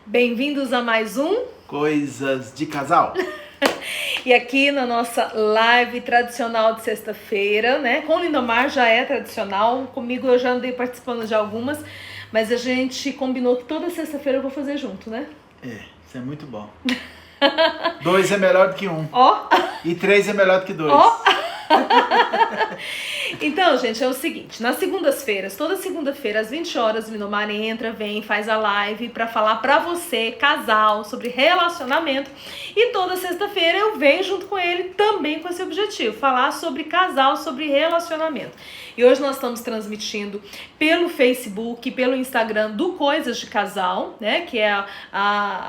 Bem-vindos a mais um Coisas de Casal. E aqui na nossa live tradicional de sexta-feira, né? Com o Lindomar já é tradicional, comigo eu já andei participando de algumas, mas a gente combinou que toda sexta-feira eu vou fazer junto, né? Isso é muito bom. 2 é melhor do que 1. Ó! E 3 é melhor do que 2. Ó! Então, gente, é o seguinte, nas segundas-feiras, toda segunda-feira às 20 horas, o Lindomar entra, vem, faz a live pra falar pra você, casal, sobre relacionamento, e toda sexta-feira eu venho junto com ele também com esse objetivo, falar sobre casal, sobre relacionamento. E hoje nós estamos transmitindo pelo Facebook, pelo Instagram do Coisas de Casal, né, que é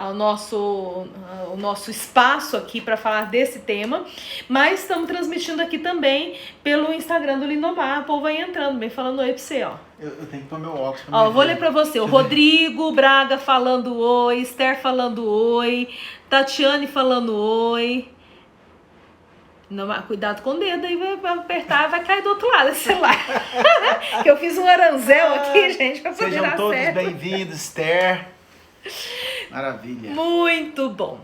o nosso espaço aqui para falar desse tema, mas estamos transmitindo aqui também pelo Instagram do Lindomar. O povo vai entrando, bem falando oi pra você, ó. Eu tenho que pôr meu óculos. Ó, vou ler pra você. O Rodrigo Braga falando oi, Esther falando oi, Tatiane falando oi. Não, cuidado com o dedo aí, vai apertar e vai cair do outro lado desse celular. Que eu fiz um aranzel aqui, gente, pra poder Sejam dar todos certo. bem-vindos, Esther. Maravilha. Muito bom.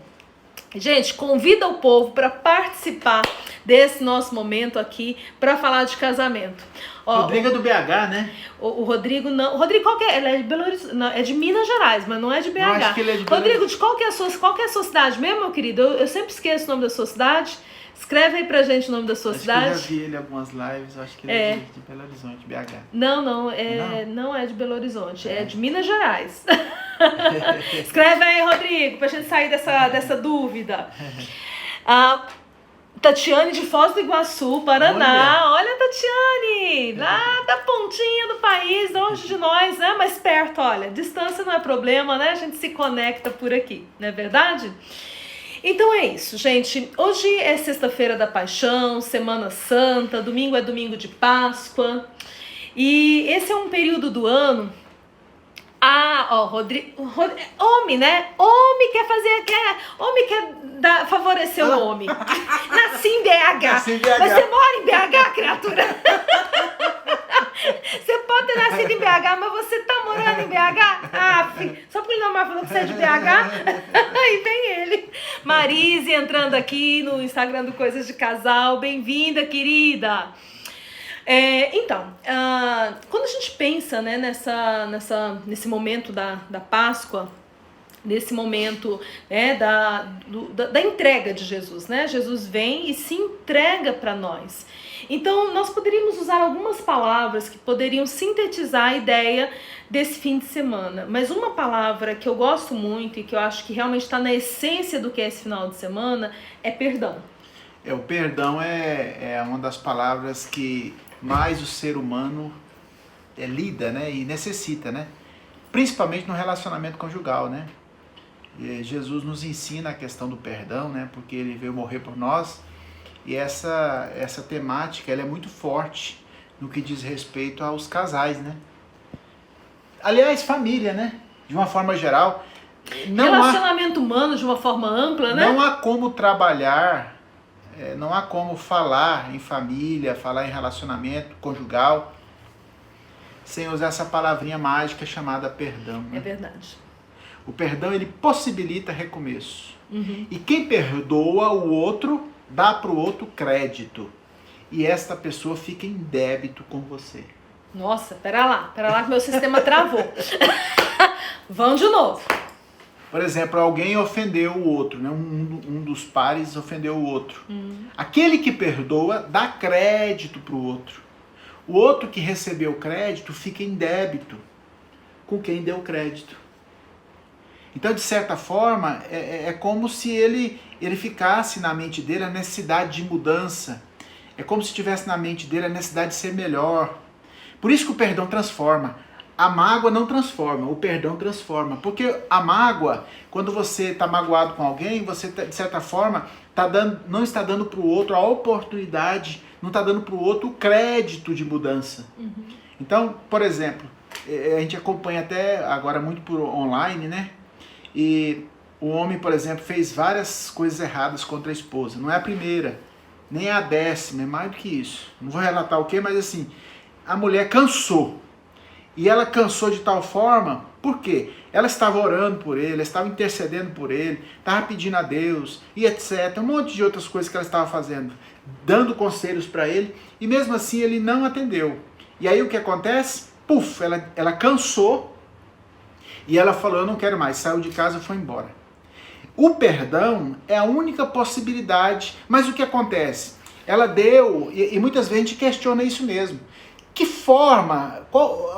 Gente, convida o povo para participar desse nosso momento aqui para falar de casamento. Ó, Rodrigo é do BH, né? O Rodrigo não. O Rodrigo, qual que é? Ele é de Belo Horizonte. Não, é de Minas Gerais, mas não é de BH. Eu acho que ele é de Belo Rodrigo, de qual que é a sua cidade mesmo, meu querido? Eu sempre esqueço o nome da sua cidade. Escreve aí pra gente o nome da sua cidade. Eu já vi ele em algumas lives, eu acho que ele é de Belo Horizonte, BH. Não é de Belo Horizonte, é de Minas Gerais. Escreve aí, Rodrigo, pra gente sair dessa dúvida. Tatiane de Foz do Iguaçu, Paraná. Olha, Tatiane, lá da pontinha do país, longe de nós, né? Mais perto, olha. Distância não é problema, né? A gente se conecta por aqui, não é verdade? Então é isso, gente. Hoje é sexta-feira da Paixão, Semana Santa, domingo é domingo de Páscoa. E esse é um período do ano. Homem, né? Homem quer favorecer o homem. Nasci em BH. Mas você mora em BH, criatura? Você pode ter nascido em BH, mas você tá morando em BH? Só porque o Lindomar falou que você é de BH? Aí vem ele. Marise entrando aqui no Instagram do Coisas de Casal. Bem-vinda, querida. Quando a gente pensa, né, nesse momento da Páscoa, nesse momento, né, da entrega de Jesus, né? Jesus vem e se entrega para nós. Então, nós poderíamos usar algumas palavras que poderiam sintetizar a ideia desse fim de semana. Mas uma palavra que eu gosto muito e que eu acho que realmente está na essência do que é esse final de semana é perdão. O perdão é uma das palavras que mais o ser humano lida, né, e necessita, né? Principalmente no relacionamento conjugal, né? Jesus nos ensina a questão do perdão, né? Porque ele veio morrer por nós. E essa temática ela é muito forte no que diz respeito aos casais, né? Aliás, família, né? De uma forma geral. Relacionamento humano de uma forma ampla, né? Não há como trabalhar, não há como falar em família, falar em relacionamento conjugal, sem usar essa palavrinha mágica chamada perdão. Né? É verdade. O perdão, ele possibilita recomeço. Uhum. E quem perdoa o outro, dá para o outro crédito. E esta pessoa fica em débito com você. Nossa, pera lá que meu sistema travou. Vamos de novo. Por exemplo, alguém ofendeu o outro, né? Um dos pares ofendeu o outro. Aquele que perdoa, dá crédito para o outro. O outro que recebeu crédito fica em débito com quem deu crédito. Então, de certa forma, é como se ele ficasse na mente dele a necessidade de mudança. É como se tivesse na mente dele a necessidade de ser melhor. Por isso que o perdão transforma. A mágoa não transforma, o perdão transforma. Porque a mágoa, quando você está magoado com alguém, você, de certa forma, não está dando para o outro a oportunidade, não está dando para o outro o crédito de mudança. Uhum. Então, por exemplo, a gente acompanha até agora muito por online, né? E o homem, por exemplo, fez várias coisas erradas contra a esposa. Não é a primeira, nem a 10ª, é mais do que isso. Não vou relatar o quê, mas assim, a mulher cansou. e ela cansou de tal forma, por quê? Ela estava orando por ele, ela estava intercedendo por ele, estava pedindo a Deus e etc. Um monte de outras coisas que ela estava fazendo, dando conselhos para ele, e mesmo assim ele não atendeu. E aí o que acontece? Puf, ela cansou e ela falou, eu não quero mais, saiu de casa e foi embora. O perdão é a única possibilidade, mas o que acontece? Ela deu, e muitas vezes a gente questiona isso mesmo. Que forma,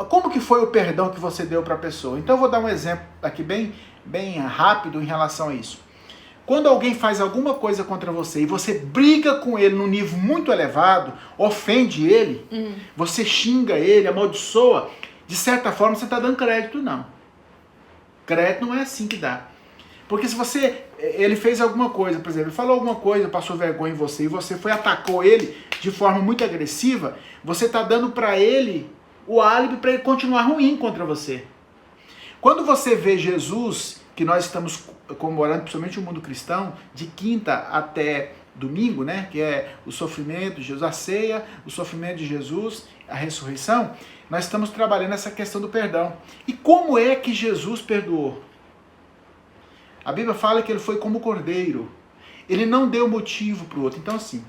como que foi o perdão que você deu para a pessoa? Então eu vou dar um exemplo aqui bem rápido em relação a isso. Quando alguém faz alguma coisa contra você e você briga com ele num nível muito elevado, ofende ele, você xinga ele, amaldiçoa, de certa forma você está dando crédito, não. Crédito não é assim que dá. Porque se ele fez alguma coisa, por exemplo, ele falou alguma coisa, passou vergonha em você, e você atacou ele de forma muito agressiva, você está dando para ele o álibi para ele continuar ruim contra você. Quando você vê Jesus, que nós estamos comemorando, principalmente o mundo cristão, de quinta até domingo, né, que é o sofrimento de Jesus, a ceia, o sofrimento de Jesus, a ressurreição, nós estamos trabalhando essa questão do perdão. E como é que Jesus perdoou? A Bíblia fala que ele foi como cordeiro. Ele não deu motivo para o outro. Então, assim,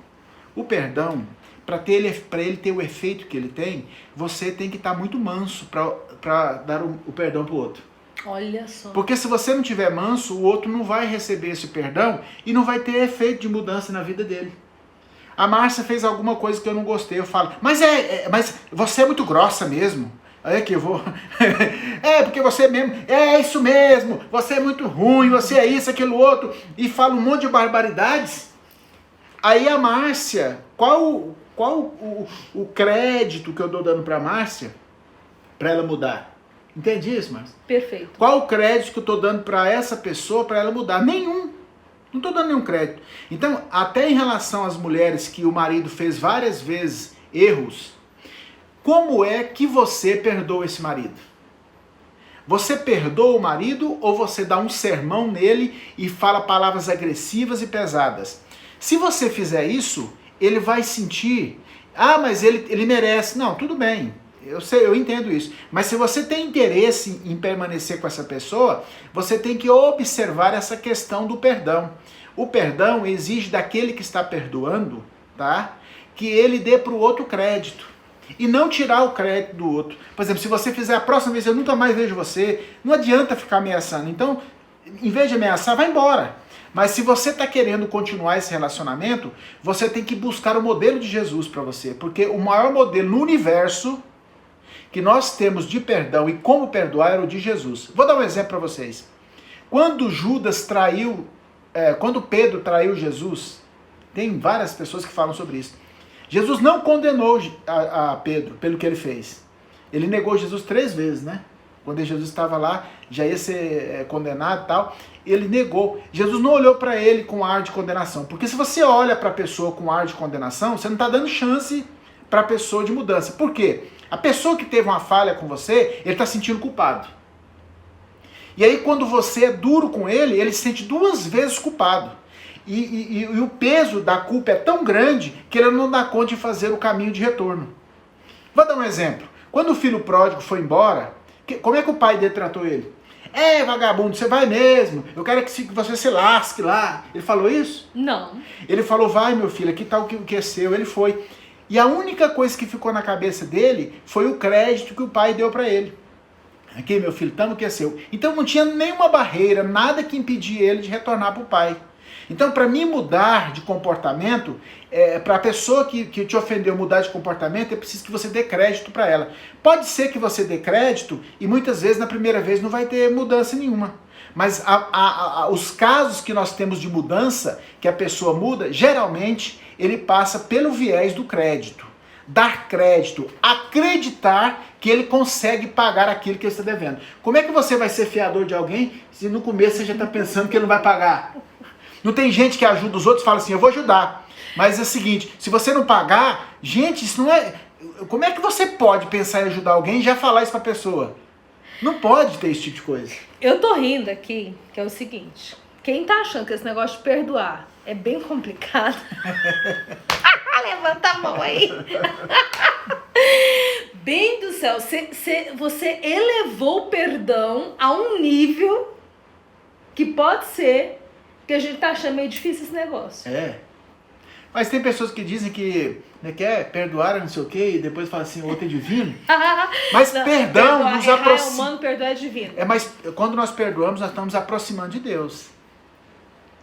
o perdão, para ele ter o efeito que ele tem, você tem que estar muito manso para dar o perdão para o outro. Olha só. Porque se você não tiver manso, o outro não vai receber esse perdão e não vai ter efeito de mudança na vida dele. A Márcia fez alguma coisa que eu não gostei. Eu falo, mas você é muito grossa mesmo. Aí que eu vou. Porque você mesmo. É isso mesmo. Você é muito ruim. Você é isso, aquilo, outro. E fala um monte de barbaridades. Aí a Márcia, qual o crédito que eu dou dando pra Márcia pra ela mudar? Entende isso, Márcia? Perfeito. Qual o crédito que eu tô dando pra essa pessoa pra ela mudar? Nenhum. Não tô dando nenhum crédito. Então, até em relação às mulheres que o marido fez várias vezes erros, como é que você perdoa esse marido? Você perdoa o marido ou você dá um sermão nele e fala palavras agressivas e pesadas? Se você fizer isso, ele vai sentir, mas ele merece. Não, tudo bem, eu entendo isso. Mas se você tem interesse em permanecer com essa pessoa, você tem que observar essa questão do perdão. O perdão exige daquele que está perdoando, tá? Que ele dê para o outro crédito. E não tirar o crédito do outro. Por exemplo, se você fizer a próxima vez, eu nunca mais vejo você, não adianta ficar ameaçando. Então, em vez de ameaçar, vai embora. Mas se você está querendo continuar esse relacionamento, você tem que buscar o modelo de Jesus para você. Porque o maior modelo no universo que nós temos de perdão e como perdoar era o de Jesus. Vou dar um exemplo para vocês. Quando Pedro traiu Jesus, tem várias pessoas que falam sobre isso. Jesus não condenou a Pedro pelo que ele fez. Ele negou Jesus 3 vezes, né? Quando Jesus estava lá, já ia ser condenado e tal. Ele negou. Jesus não olhou para ele com ar de condenação. Porque se você olha para a pessoa com ar de condenação, você não está dando chance para a pessoa de mudança. Por quê? A pessoa que teve uma falha com você, ele está se sentindo culpado. E aí quando você é duro com ele, ele se sente 2 vezes culpado. E o peso da culpa é tão grande que ele não dá conta de fazer o caminho de retorno. Vou dar um exemplo. Quando o filho pródigo foi embora, como é que o pai dele tratou ele? Vagabundo, você vai mesmo. Eu quero que você se lasque lá. Ele falou isso? Não. Ele falou, vai meu filho, aqui está o que é seu. Ele foi. E a única coisa que ficou na cabeça dele foi o crédito que o pai deu para ele. Aqui meu filho, tamo que é seu. Então não tinha nenhuma barreira, nada que impedia ele de retornar para o pai. Então, para mim mudar de comportamento, para a pessoa que te ofendeu mudar de comportamento, é preciso que você dê crédito para ela. Pode ser que você dê crédito e muitas vezes na primeira vez não vai ter mudança nenhuma. Mas os casos que nós temos de mudança, que a pessoa muda, geralmente ele passa pelo viés do crédito. Dar crédito, acreditar que ele consegue pagar aquilo que ele está devendo. Como é que você vai ser fiador de alguém se no começo você já está pensando que ele não vai pagar? Não tem gente que ajuda os outros e fala assim, eu vou ajudar. Mas é o seguinte, se você não pagar, gente, isso não é... Como é que você pode pensar em ajudar alguém e já falar isso pra pessoa? Não pode ter esse tipo de coisa. Eu tô rindo aqui, que é o seguinte. Quem tá achando que esse negócio de perdoar é bem complicado... Levanta a mão aí. bem do céu, você elevou o perdão a um nível que pode ser que a gente tá achando meio difícil esse negócio. É. Mas tem pessoas que dizem que quer perdoar, não sei o quê, e depois fala assim, o outro é divino. Mas não, perdão nos aproxima. É humano, perdoar é divino. Mas quando nós perdoamos, nós estamos aproximando de Deus.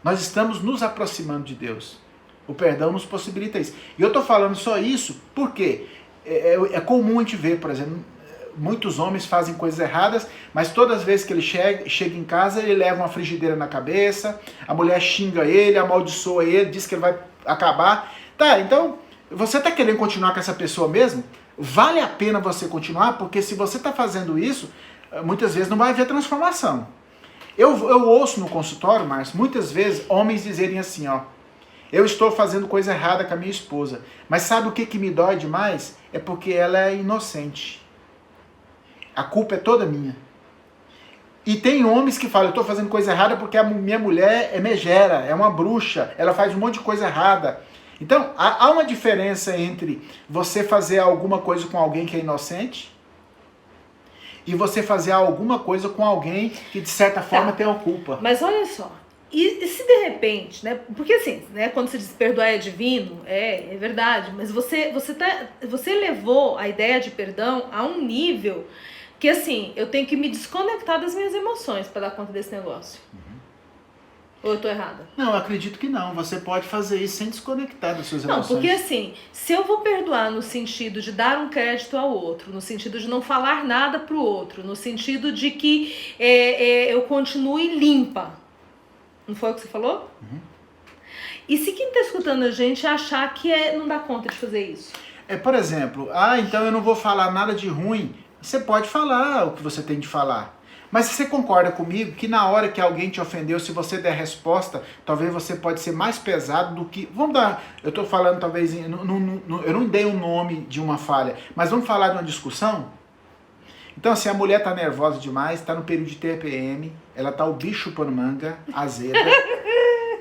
Nós estamos nos aproximando de Deus. O perdão nos possibilita isso. E eu estou falando só isso porque é comum a gente ver, por exemplo, muitos homens fazem coisas erradas, mas todas as vezes que ele chega em casa, ele leva uma frigideira na cabeça, a mulher xinga ele, amaldiçoa ele, diz que ele vai acabar. Tá, então, você está querendo continuar com essa pessoa mesmo? Vale a pena você continuar, porque se você está fazendo isso, muitas vezes não vai haver transformação. Eu ouço no consultório, Márcio, muitas vezes homens dizerem assim, ó, eu estou fazendo coisa errada com a minha esposa, mas sabe o que me dói demais? É porque ela é inocente. A culpa é toda minha. E tem homens que falam, eu estou fazendo coisa errada porque a minha mulher é megera, é uma bruxa, ela faz um monte de coisa errada. Então, há uma diferença entre você fazer alguma coisa com alguém que é inocente e você fazer alguma coisa com alguém que, de certa forma, tem uma culpa. Mas olha só, e se de repente, né? Porque assim, né, quando você diz perdoar é divino, é verdade, mas você levou a ideia de perdão a um nível que, assim, eu tenho que me desconectar das minhas emoções para dar conta desse negócio. Ou eu tô errada? Não, eu acredito que não. Você pode fazer isso sem desconectar das suas emoções. Não, porque assim, se eu vou perdoar no sentido de dar um crédito ao outro, no sentido de não falar nada pro outro, no sentido de que eu continue limpa. Não foi o que você falou? Uhum. E se quem tá escutando a gente achar que não dá conta de fazer isso? Por exemplo, então eu não vou falar nada de ruim. Você pode falar o que você tem de falar. Mas você concorda comigo que na hora que alguém te ofendeu, se você der resposta, talvez você pode ser mais pesado do que... eu estou falando talvez... eu não dei o nome de uma falha, mas vamos falar de uma discussão? Então, se a mulher está nervosa demais, está no período de TPM, ela está o bicho por manga, azeda.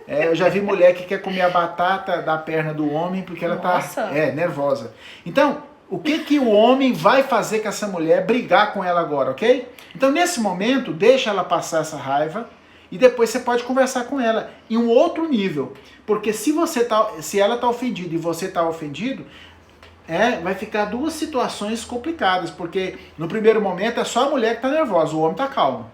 Eu já vi mulher que quer comer a batata da perna do homem porque ela está nervosa. Então, o que o homem vai fazer com essa mulher? Brigar com ela agora, ok? Então, nesse momento, deixa ela passar essa raiva e depois você pode conversar com ela em um outro nível. Porque se ela está ofendida e você está ofendido, vai ficar duas situações complicadas. Porque no primeiro momento é só a mulher que está nervosa, o homem está calmo.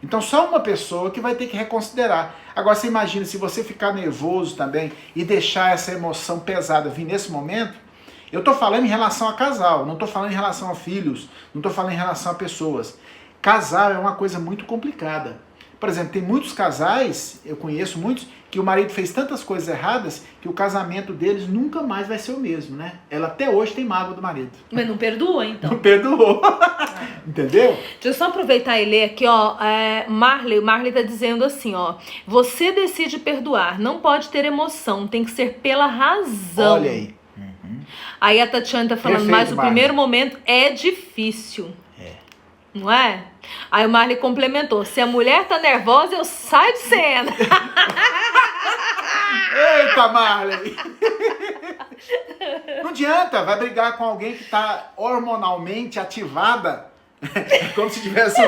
Então, só uma pessoa que vai ter que reconsiderar. Agora, você imagina, se você ficar nervoso também e deixar essa emoção pesada vir nesse momento, eu estou falando em relação a casal, não estou falando em relação a filhos, não estou falando em relação a pessoas. Casal é uma coisa muito complicada. Por exemplo, tem muitos casais, eu conheço muitos, que o marido fez tantas coisas erradas que o casamento deles nunca mais vai ser o mesmo, né? Ela até hoje tem mágoa do marido. Mas não perdoa, então? Não perdoou. Entendeu? Deixa eu só aproveitar e ler aqui, ó. Marley tá dizendo assim, ó. Você decide perdoar, não pode ter emoção, tem que ser pela razão. Olha aí. Aí a Tatiana tá falando, mas o primeiro momento é difícil. Não é? Aí o Marley complementou, se a mulher tá nervosa, eu saio de cena. Eita, Marley! Não adianta, vai brigar com alguém que tá hormonalmente ativada, como se tivesse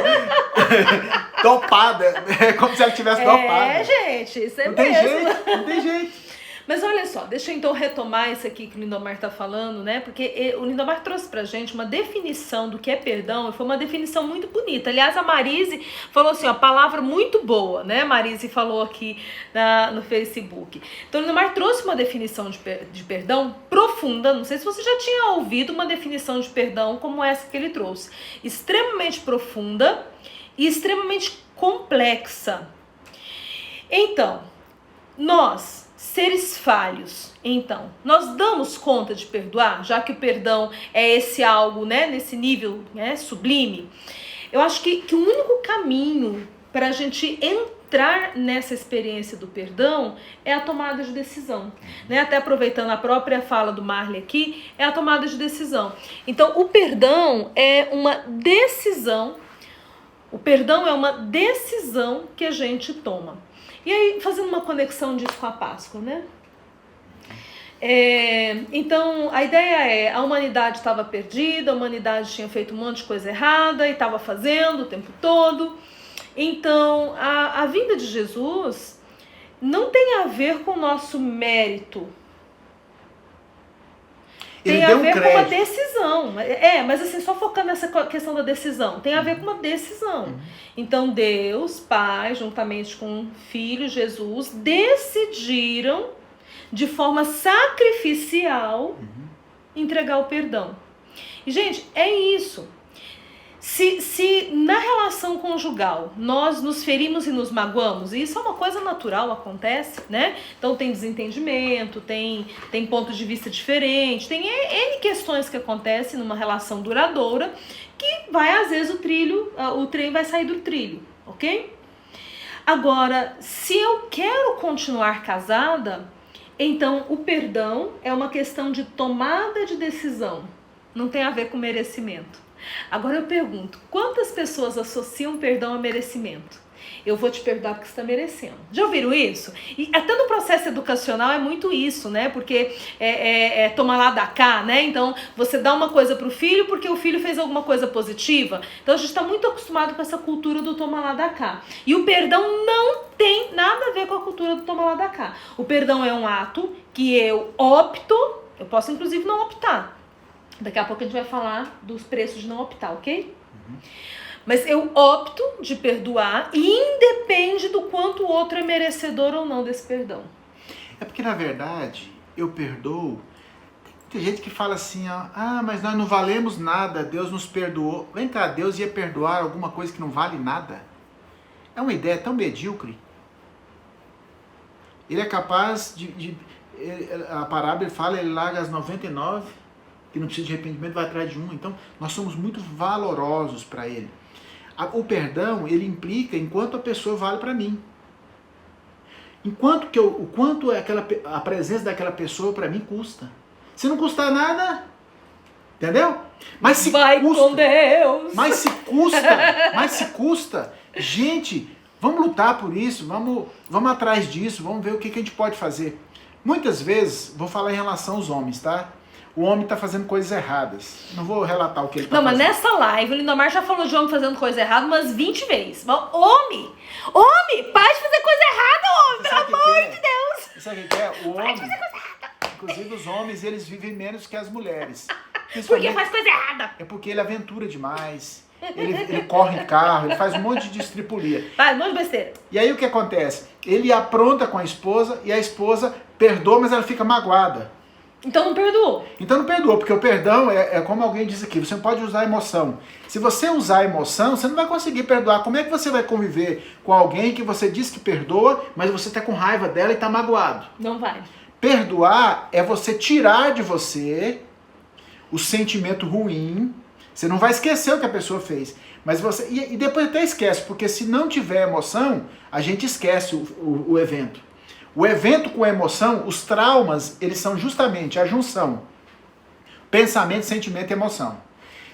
dopada, como se ela tivesse dopada. Gente, isso é não mesmo. Tem jeito, não tem jeito. Mas olha só, deixa eu então retomar isso aqui que o Lindomar tá falando, né? Porque o Lindomar trouxe pra gente uma definição do que é perdão, e foi uma definição muito bonita. Aliás, a Marise falou assim, ó, palavra muito boa, né? A Marise falou aqui no Facebook. Então o Lindomar trouxe uma definição de perdão profunda, não sei se você já tinha ouvido uma definição de perdão como essa que ele trouxe. Extremamente profunda e extremamente complexa. Então, nós... seres falhos, então, nós damos conta de perdoar, já que o perdão é esse algo, né, nesse nível, né, sublime. Eu acho que o único caminho para a gente entrar nessa experiência do perdão é a tomada de decisão, né? Até aproveitando a própria fala do Marley aqui, é a tomada de decisão. Então, o perdão é uma decisão, que a gente toma. E aí, fazendo uma conexão disso com a Páscoa, né? Então, a ideia é, a humanidade estava perdida, a humanidade tinha feito um monte de coisa errada e estava fazendo o tempo todo. Então, a vinda de Jesus não tem a ver com o nosso mérito. Tem a ver com uma decisão. Mas assim, só focando nessa questão da decisão. Tem a ver com uma decisão. Então, Deus, Pai, juntamente com o Filho, Jesus, decidiram, de forma sacrificial, entregar o perdão. E, gente, é isso. Se na relação conjugal nós nos ferimos e nos magoamos, e isso é uma coisa natural, acontece, né? Então tem desentendimento, tem pontos de vista diferentes, tem N questões que acontecem numa relação duradoura que vai, às vezes, o trem vai sair do trilho, ok? Agora, se eu quero continuar casada, então o perdão é uma questão de tomada de decisão, não tem a ver com merecimento. Agora eu pergunto, quantas pessoas associam perdão a merecimento? Eu vou te perdoar porque você está merecendo. Já ouviram isso? E até no processo educacional é muito isso, né? Porque toma lá da cá, né? Então você dá uma coisa pro filho porque o filho fez alguma coisa positiva. Então a gente está muito acostumado com essa cultura do toma lá da cá. E o perdão não tem nada a ver com a cultura do toma lá da cá. O perdão é um ato que eu opto, eu posso inclusive não optar. Daqui a pouco a gente vai falar dos preços de não optar, ok? Mas eu opto de perdoar e independe do quanto o outro é merecedor ou não desse perdão. É porque, na verdade, eu perdoo. Tem gente que fala assim, mas nós não valemos nada, Deus nos perdoou. Vem cá, Deus ia perdoar alguma coisa que não vale nada? É uma ideia tão medíocre. Ele é capaz a parábola fala, ele larga as 99... que não precisa de arrependimento, vai atrás de um. Então, nós somos muito valorosos para ele. O perdão, ele implica enquanto a pessoa vale para mim. O quanto a presença daquela pessoa para mim custa. Se não custar nada, entendeu? Mas se vai custa, com Deus! Mas se custa, gente, vamos lutar por isso, vamos atrás disso, vamos ver o que a gente pode fazer. Muitas vezes, vou falar em relação aos homens, tá? O homem está fazendo coisas erradas. Não vou relatar o que ele está fazendo. Não, mas nessa live, o Lindomar já falou de homem fazendo coisa errada umas 20 vezes. Homem, para de fazer coisa errada, homem, pelo amor de Deus. Sabe o que é? O homem, inclusive os homens, eles vivem menos que as mulheres. Porque faz coisa errada. É porque ele aventura demais. Ele corre em carro, ele faz um monte de estripulia. Faz um monte de besteira. E aí o que acontece? Ele apronta com a esposa e a esposa perdoa, mas ela fica magoada. Então não perdoou. Então não perdoou, porque o perdão é como alguém diz aqui, você não pode usar emoção. Se você usar emoção, você não vai conseguir perdoar. Como é que você vai conviver com alguém que você diz que perdoa, mas você está com raiva dela e está magoado? Não vai. Perdoar é você tirar de você o sentimento ruim. Você não vai esquecer o que a pessoa fez. Mas você e depois até esquece, porque se não tiver emoção, a gente esquece o evento. O evento com a emoção, os traumas, eles são justamente a junção. Pensamento, sentimento e emoção.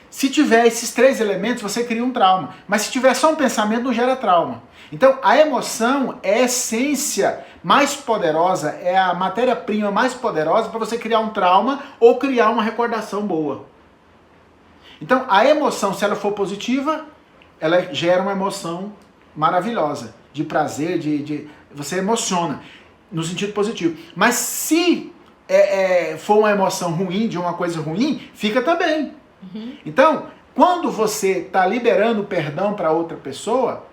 Se tiver esses três elementos, você cria um trauma. Mas se tiver só um pensamento, não gera trauma. Então, a emoção é a essência mais poderosa, é a matéria-prima mais poderosa para você criar um trauma ou criar uma recordação boa. Então, a emoção, se ela for positiva, ela gera uma emoção maravilhosa, de prazer, você emociona. No sentido positivo. Mas se for uma emoção ruim, de uma coisa ruim, fica também. Então, quando você está liberando perdão para outra pessoa,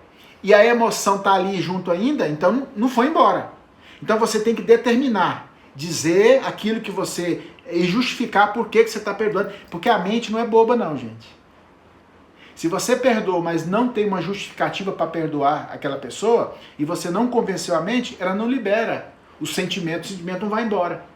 e a emoção está ali junto ainda, então não foi embora. Então você tem que determinar, dizer aquilo que você... e justificar por que você está perdoando. Porque a mente não é boba não, gente. Se você perdoa, mas não tem uma justificativa para perdoar aquela pessoa, e você não convenceu a mente, ela não libera o sentimento não vai embora.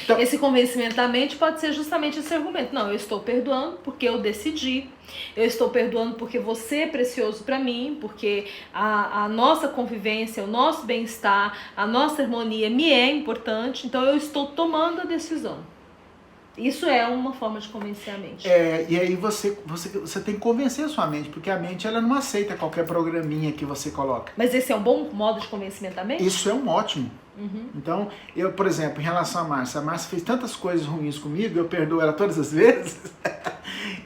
Então, esse convencimento da mente pode ser justamente esse argumento. Não, eu estou perdoando porque eu decidi. Eu estou perdoando porque você é precioso para mim, porque a nossa convivência, o nosso bem-estar, a nossa harmonia me é importante, então eu estou tomando a decisão. Isso é uma forma de convencer a mente. E aí você tem que convencer a sua mente, porque a mente ela não aceita qualquer programinha que você coloca. Mas esse é um bom modo de convencimento da mente? Isso é um ótimo. Então, eu, por exemplo, em relação a Márcia fez tantas coisas ruins comigo, eu perdoo ela todas as vezes.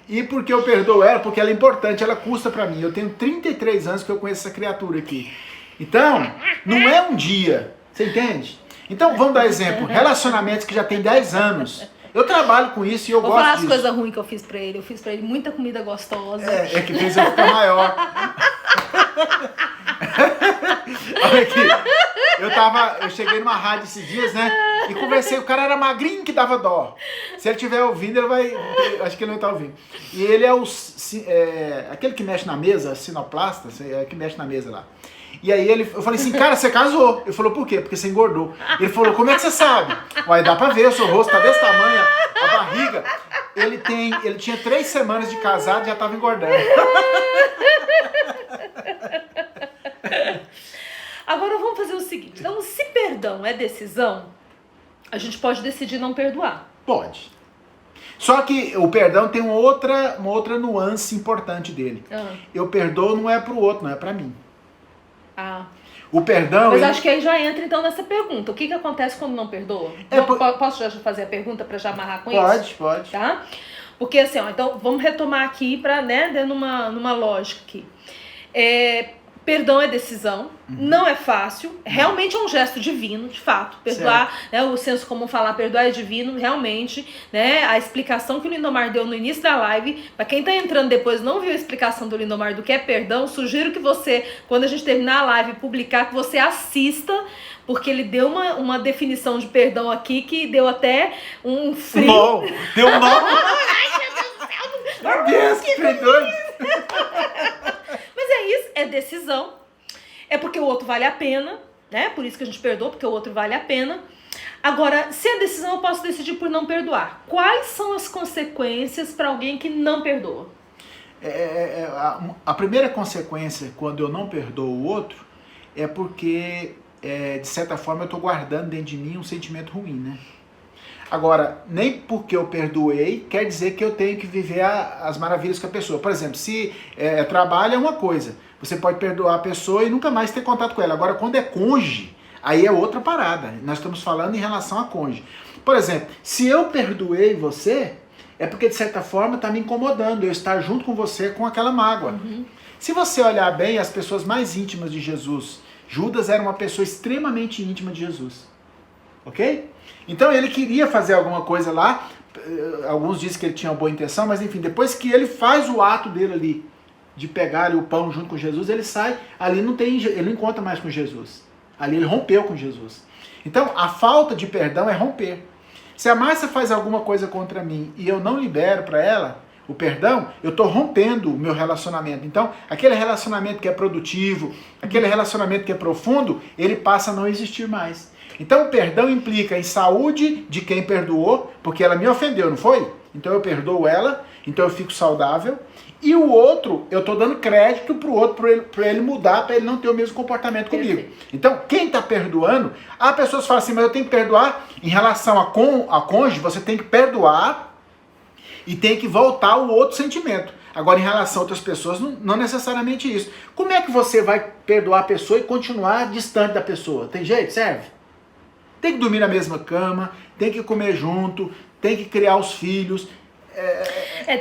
E porque eu perdoo ela? Porque ela é importante, ela custa pra mim. Eu tenho 33 anos que eu conheço essa criatura aqui. Então, não é um dia, você entende? Então, vamos dar exemplo, relacionamentos que já tem 10 anos. Eu trabalho com isso e eu gosto disso. Vou falar as coisas ruins que eu fiz pra ele. Eu fiz pra ele muita comida gostosa. É que fez eu ficar maior. Olha aqui, eu cheguei numa rádio esses dias, né? E conversei, o cara era magrinho que dava dó. Se ele estiver ouvindo, ele vai. Acho que ele não está ouvindo. E ele é aquele que mexe na mesa, sinoplasta, que mexe na mesa lá. E aí eu falei assim, cara, você casou. Ele falou, por quê? Porque você engordou. Ele falou, como é que você sabe? Uai, dá pra ver, o seu rosto tá desse tamanho, a barriga. Ele tinha 3 semanas de casado e já tava engordando. Agora vamos fazer o seguinte, então se perdão é decisão, a gente pode decidir não perdoar. Pode. Só que o perdão tem uma outra nuance importante dele. Eu perdoo não é pro outro, não é pra mim. O perdão... Mas acho que aí já entra então nessa pergunta. O que acontece quando não perdoa? Posso já fazer a pergunta para já amarrar com isso? Pode. Tá? Porque assim, então vamos retomar aqui para, né, numa lógica aqui. Perdão é decisão, não é fácil, realmente é um gesto divino, de fato. Perdoar, né, o senso comum falar perdoar é divino, realmente, né, a explicação que o Lindomar deu no início da live, para quem tá entrando depois não viu a explicação do Lindomar do que é perdão, sugiro que você, quando a gente terminar a live e publicar, que você assista, porque ele deu uma definição de perdão aqui que deu até um frio. Bom, deu mal. Ai, meu Deus do céu. Meu Deus, que doido. Mas é isso, é decisão. É porque o outro vale a pena, né? Por isso que a gente perdoa, porque o outro vale a pena. Agora, se é decisão, eu posso decidir por não perdoar. Quais são as consequências para alguém que não perdoa? A primeira consequência, quando eu não perdoo o outro, é porque, de certa forma, eu estou guardando dentro de mim um sentimento ruim, né? Agora, nem porque eu perdoei quer dizer que eu tenho que viver as maravilhas com a pessoa. Por exemplo, se trabalho é uma coisa, você pode perdoar a pessoa e nunca mais ter contato com ela. Agora, quando é cônjuge, aí é outra parada. Nós estamos falando em relação a cônjuge. Por exemplo, se eu perdoei você, é porque de certa forma está me incomodando eu estar junto com você com aquela mágoa. Se você olhar bem, as pessoas mais íntimas de Jesus, Judas era uma pessoa extremamente íntima de Jesus. Ok? Então ele queria fazer alguma coisa lá, alguns dizem que ele tinha uma boa intenção, mas enfim, depois que ele faz o ato dele ali, de pegar ali o pão junto com Jesus, ele sai, ali ele não encontra mais com Jesus. Ali ele rompeu com Jesus. Então a falta de perdão é romper. Se a Márcia faz alguma coisa contra mim e eu não libero para ela o perdão, eu estou rompendo o meu relacionamento. Então aquele relacionamento que é produtivo, aquele relacionamento que é profundo, ele passa a não existir mais. Então o perdão implica em saúde de quem perdoou, porque ela me ofendeu, não foi? Então eu perdoo ela, então eu fico saudável. E o outro, eu estou dando crédito para o outro, para ele mudar, para ele não ter o mesmo comportamento comigo. Então quem está perdoando, há pessoas que falam assim, mas eu tenho que perdoar em relação a cônjuge, você tem que perdoar e tem que voltar o outro sentimento. Agora, em relação a outras pessoas, não necessariamente isso. Como é que você vai perdoar a pessoa e continuar distante da pessoa? Tem jeito? Serve? Tem que dormir na mesma cama, tem que comer junto, tem que criar os filhos.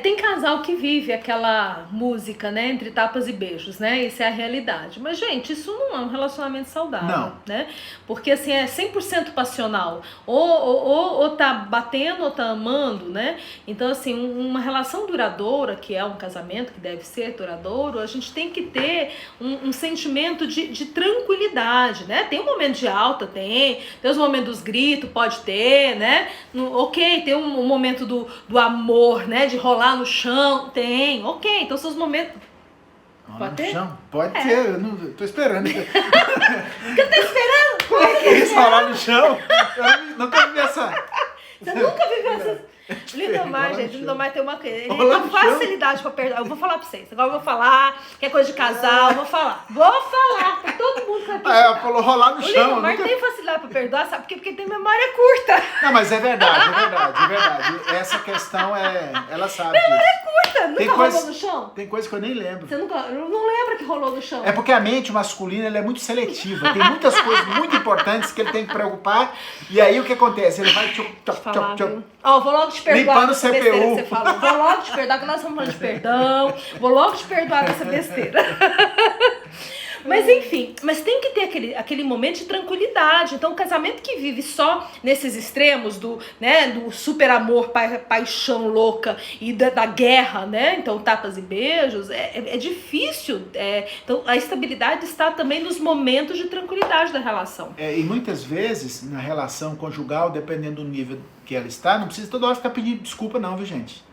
Tem casal que vive aquela música, né, entre tapas e beijos, né? Isso é a realidade. Mas, gente, isso não é um relacionamento saudável, não, né? Porque, assim, é 100% passional. Ou tá batendo ou tá amando, né? Então, assim, uma relação duradoura, que é um casamento que deve ser duradouro, a gente tem que ter um sentimento de tranquilidade, né? Tem um momento de alta, tem os momentos dos gritos, pode ter, né? Tem um momento do amor, né, de rolar no chão, tem, ok, então seus momentos... Pode ter? Chão? Pode ter, eu não tô esperando. Que eu tô esperando? Como é que é isso, rolar no chão? Eu nunca vi essa... Você nunca viveu essa... Lindomar, gente, Lindomar tem uma coisa, ele tem uma facilidade pra perdoar. Eu vou falar pra vocês, agora eu vou falar, que é coisa de casal, eu vou falar pra todo mundo com Ela falou rolar no chão. Mas tem facilidade pra perdoar, sabe por quê? Porque tem memória curta. Não, mas é verdade. Essa questão ela sabe disso. Memória curta, nunca rolou no chão? Tem coisa que eu nem lembro. Você não lembra que rolou no chão? É porque a mente masculina ela é muito seletiva. Tem muitas coisas muito importantes que ele tem que preocupar. E aí o que acontece? Ele vai... Ó, vou logo te perdoar limpando dessa besteira que você falou. Vou logo te perdoar, que nós estamos falando de perdão. Vou logo te perdoar dessa besteira. Mas enfim, mas tem que ter aquele momento de tranquilidade. Então o casamento que vive só nesses extremos do super amor, paixão louca e da guerra, né? Então tapas e beijos, é difícil. Então a estabilidade está também nos momentos de tranquilidade da relação. E muitas vezes na relação conjugal, dependendo do nível que ela está, não precisa toda hora ficar pedindo desculpa não, viu gente?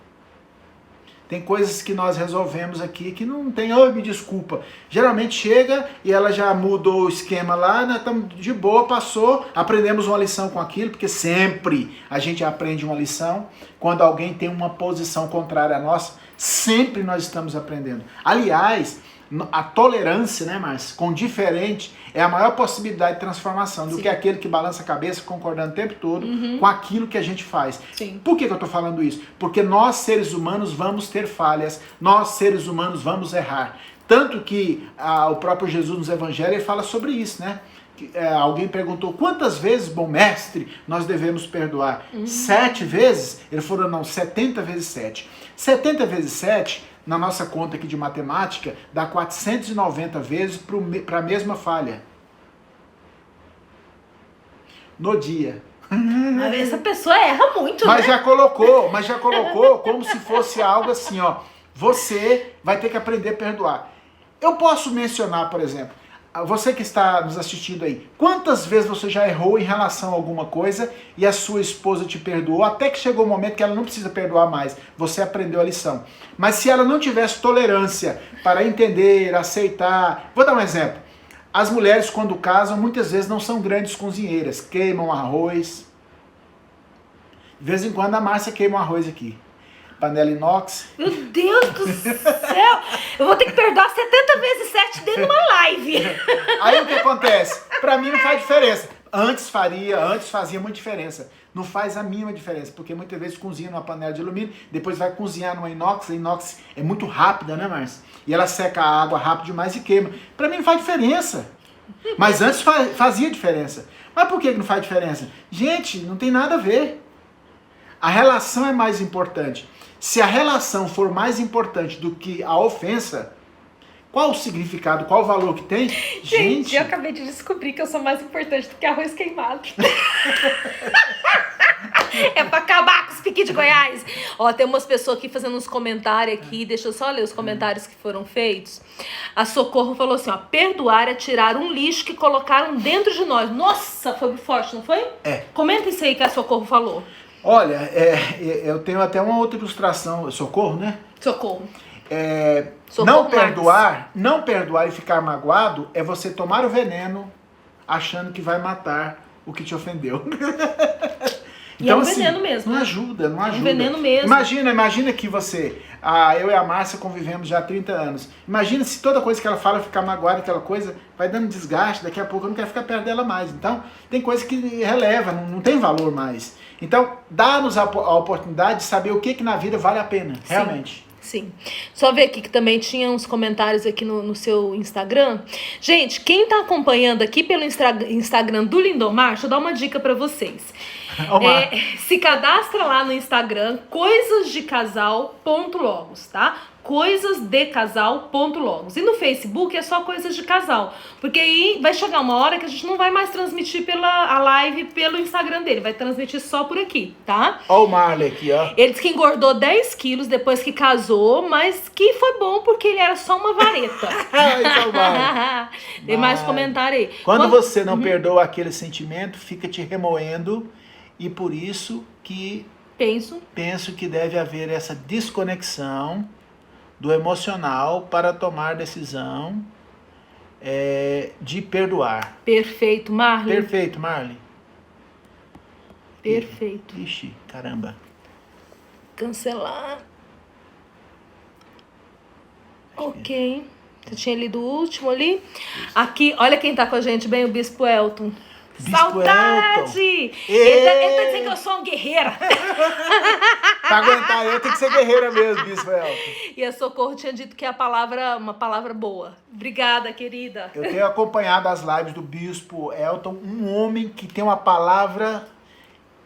Tem coisas que nós resolvemos aqui que não tem, me desculpa. Geralmente chega e ela já mudou o esquema lá, né, estamos de boa, passou, aprendemos uma lição com aquilo, porque sempre a gente aprende uma lição. Quando alguém tem uma posição contrária à nossa, sempre nós estamos aprendendo. Aliás, a tolerância, né, Márcia, com diferente é a maior possibilidade de transformação do que aquele que balança a cabeça concordando o tempo todo com aquilo que a gente faz. Sim. Por que eu estou falando isso? Porque nós, seres humanos, vamos ter falhas, nós, seres humanos, vamos errar. Tanto que o próprio Jesus nos evangelhos ele fala sobre isso, né? Alguém perguntou, quantas vezes, bom mestre, nós devemos perdoar? 7 vezes? Ele falou, não, 70 vezes 7. 70 vezes 7... na nossa conta aqui de matemática, dá 490 vezes para a mesma falha. No dia. Essa pessoa erra muito, mas né? já colocou como se fosse algo assim, ó. Você vai ter que aprender a perdoar. Eu posso mencionar, por exemplo, você que está nos assistindo aí, quantas vezes você já errou em relação a alguma coisa e a sua esposa te perdoou, até que chegou o momento que ela não precisa perdoar mais, você aprendeu a lição. Mas se ela não tivesse tolerância para entender, aceitar... Vou dar um exemplo. As mulheres, quando casam, muitas vezes não são grandes cozinheiras, queimam arroz. De vez em quando a Márcia queima um arroz aqui. Panela inox. Meu Deus do céu! Eu vou ter que perdoar 70 vezes 7 dentro de uma live. Aí o que acontece? Pra mim não faz diferença. Antes fazia muita diferença. Não faz a mínima diferença, porque muitas vezes cozinha numa panela de alumínio, depois vai cozinhar numa inox, a inox é muito rápida, né, Márcia? E ela seca a água rápido demais e queima. Pra mim não faz diferença. Mas antes fazia diferença. Mas por que não faz diferença? Gente, não tem nada a ver. A relação é mais importante. Se a relação for mais importante do que a ofensa, qual o significado, qual o valor que tem? Gente, eu acabei de descobrir que eu sou mais importante do que arroz queimado. É pra acabar com os piqui de Goiás. Ó, tem umas pessoas aqui fazendo uns comentários aqui. Deixa eu só ler os comentários que foram feitos. A Socorro falou assim, ó. Perdoar é tirar um lixo que colocaram dentro de nós. Nossa, foi forte, não foi? É. Comenta isso aí que a Socorro falou. Olha, eu tenho até uma outra ilustração. Socorro, né? Socorro. Não perdoar e ficar magoado é você tomar o veneno achando que vai matar o que te ofendeu. E então, é um veneno mesmo. Não ajuda. É um veneno mesmo. Imagina que você, eu e a Márcia convivemos já há 30 anos. Imagina se toda coisa que ela fala ficar magoada, aquela coisa vai dando desgaste, daqui a pouco eu não quero ficar perto dela mais. Então, tem coisa que releva, não tem valor mais. Então, dá-nos a oportunidade de saber o que na vida vale a pena, realmente. Sim. Só ver aqui que também tinha uns comentários aqui no seu Instagram. Gente, quem tá acompanhando aqui pelo Instagram do Lindomar, deixa eu dar uma dica pra vocês. Se cadastra lá no Instagram, coisasdecasal.logos, tá? coisasdecasal.logos. E no Facebook é só coisas de casal. Porque aí vai chegar uma hora que a gente não vai mais transmitir a live pelo Instagram dele. Vai transmitir só por aqui, tá? Ó o Marley aqui, ó. Ele disse que engordou 10 quilos depois que casou, mas que foi bom porque ele era só uma vareta. Tem mais comentário aí. Quando você não perdoa aquele sentimento, fica te remoendo e por isso que penso que deve haver essa desconexão do emocional para tomar decisão de perdoar. Perfeito, Marley. Perfeito, Marley. Perfeito. Ixi, caramba. Cancelar. Ok. Você tinha lido o último ali? Aqui, olha quem tá com a gente bem, o Bispo Elton. Bispo Saudade! Elton. Ele tá dizendo que eu sou uma guerreira. Pra aguentar eu, tem que ser guerreira mesmo, Bispo Elton. E a Socorro tinha dito que é uma palavra boa. Obrigada, querida. Eu tenho acompanhado as lives do Bispo Elton, um homem que tem uma palavra...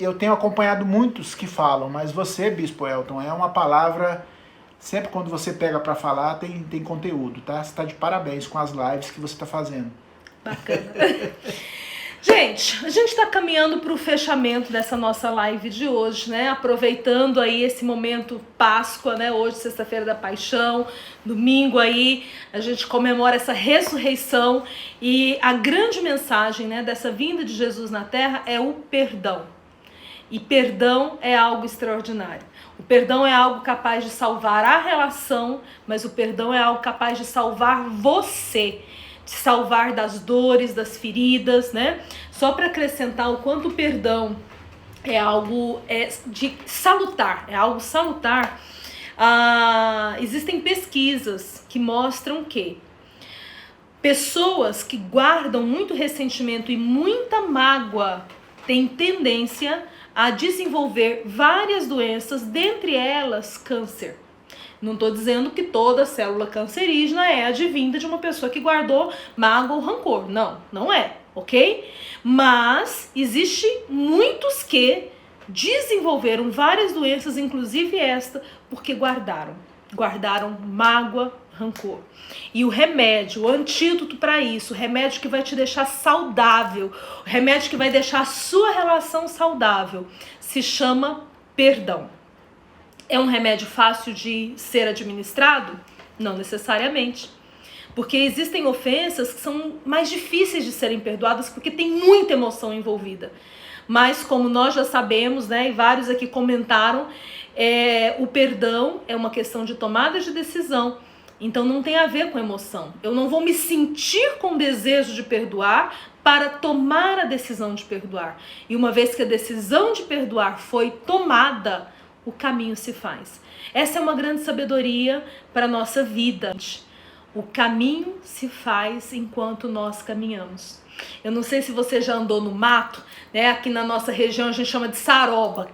Eu tenho acompanhado muitos que falam, mas você, Bispo Elton, é uma palavra... Sempre quando você pega pra falar, tem conteúdo, tá? Você tá de parabéns com as lives que você tá fazendo. Bacana. Gente, a gente está caminhando para o fechamento dessa nossa live de hoje, né? Aproveitando aí esse momento Páscoa, né? Hoje, sexta-feira da Paixão, domingo aí, a gente comemora essa ressurreição e a grande mensagem, né, dessa vinda de Jesus na Terra é o perdão. E perdão é algo extraordinário. O perdão é algo capaz de salvar a relação, mas o perdão é algo capaz de salvar você. De salvar das dores, das feridas, né? Só para acrescentar o quanto o perdão é algo de salutar, é algo salutar. Existem pesquisas que mostram que pessoas que guardam muito ressentimento e muita mágoa têm tendência a desenvolver várias doenças, dentre elas câncer. Não estou dizendo que toda célula cancerígena é advinda de uma pessoa que guardou mágoa ou rancor. Não, não é, ok? Mas existe muitos que desenvolveram várias doenças, inclusive esta, porque guardaram mágoa, rancor. E o remédio, o antídoto para isso, o remédio que vai te deixar saudável, o remédio que vai deixar a sua relação saudável, se chama perdão. É um remédio fácil de ser administrado? Não necessariamente. Porque existem ofensas que são mais difíceis de serem perdoadas porque tem muita emoção envolvida. Mas como nós já sabemos, né, e vários aqui comentaram, o perdão é uma questão de tomada de decisão. Então não tem a ver com emoção. Eu não vou me sentir com desejo de perdoar para tomar a decisão de perdoar. E uma vez que a decisão de perdoar foi tomada, o caminho se faz. Essa é uma grande sabedoria para a nossa vida. O caminho se faz enquanto nós caminhamos. Eu não sei se você já andou no mato, né? Aqui na nossa região a gente chama de saroba.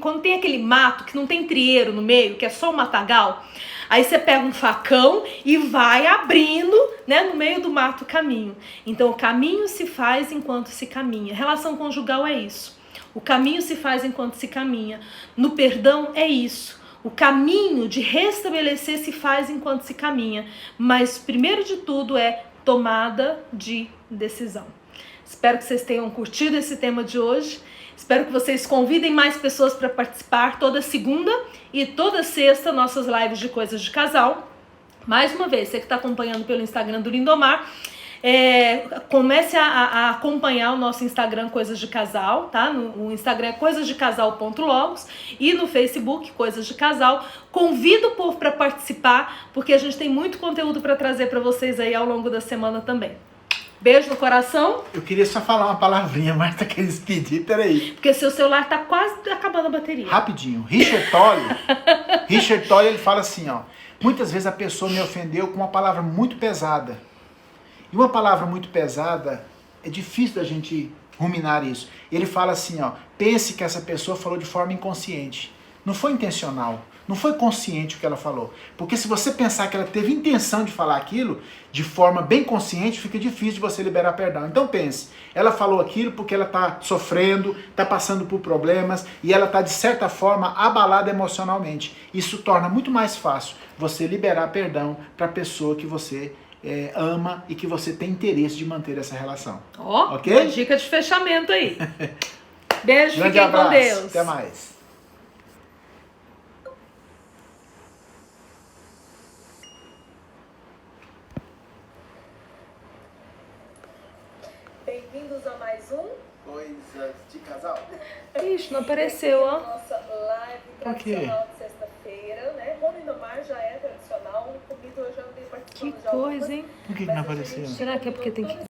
Quando tem aquele mato que não tem trieiro no meio, que é só um matagal, aí você pega um facão e vai abrindo, né, no meio do mato o caminho. Então o caminho se faz enquanto se caminha. Relação conjugal é isso. O caminho se faz enquanto se caminha. No perdão é isso. O caminho de restabelecer se faz enquanto se caminha. Mas primeiro de tudo é tomada de decisão. Espero que vocês tenham curtido esse tema de hoje. Espero que vocês convidem mais pessoas para participar toda segunda e toda sexta nossas lives de coisas de casal. Mais uma vez, você que está acompanhando pelo Instagram do Lindomar, comece a acompanhar o nosso Instagram Coisas de Casal, tá? O Instagram é coisasdecasal.logos e no Facebook Coisas de Casal. Convido o povo para participar, porque a gente tem muito conteúdo para trazer para vocês aí ao longo da semana também. Beijo no coração. Eu queria só falar uma palavrinha, mas tá querendo pedir, peraí. Porque seu celular tá quase acabando a bateria. Rapidinho. Richard Tolle, ele fala assim, ó. Muitas vezes a pessoa me ofendeu com uma palavra muito pesada. E uma palavra muito pesada, é difícil da gente ruminar isso. Ele fala assim, ó, pense que essa pessoa falou de forma inconsciente. Não foi intencional, não foi consciente o que ela falou. Porque se você pensar que ela teve intenção de falar aquilo, de forma bem consciente, fica difícil de você liberar perdão. Então pense, ela falou aquilo porque ela está sofrendo, está passando por problemas, e ela está de certa forma abalada emocionalmente. Isso torna muito mais fácil você liberar perdão para a pessoa que você ama e que você tem interesse de manter essa relação. Ó, ok? Uma dica de fechamento aí. Beijo, Grande fiquem abraço, com Deus. Até mais. Bem-vindos a mais um Coisas de Casal. Ixi, não apareceu, ó. Nossa live tradicional de sexta-feira, né? Como Lindomar já é tradicional, comigo eu já andei participando Que já algumas coisa, hein? Por que não apareceu? Será que é porque tem que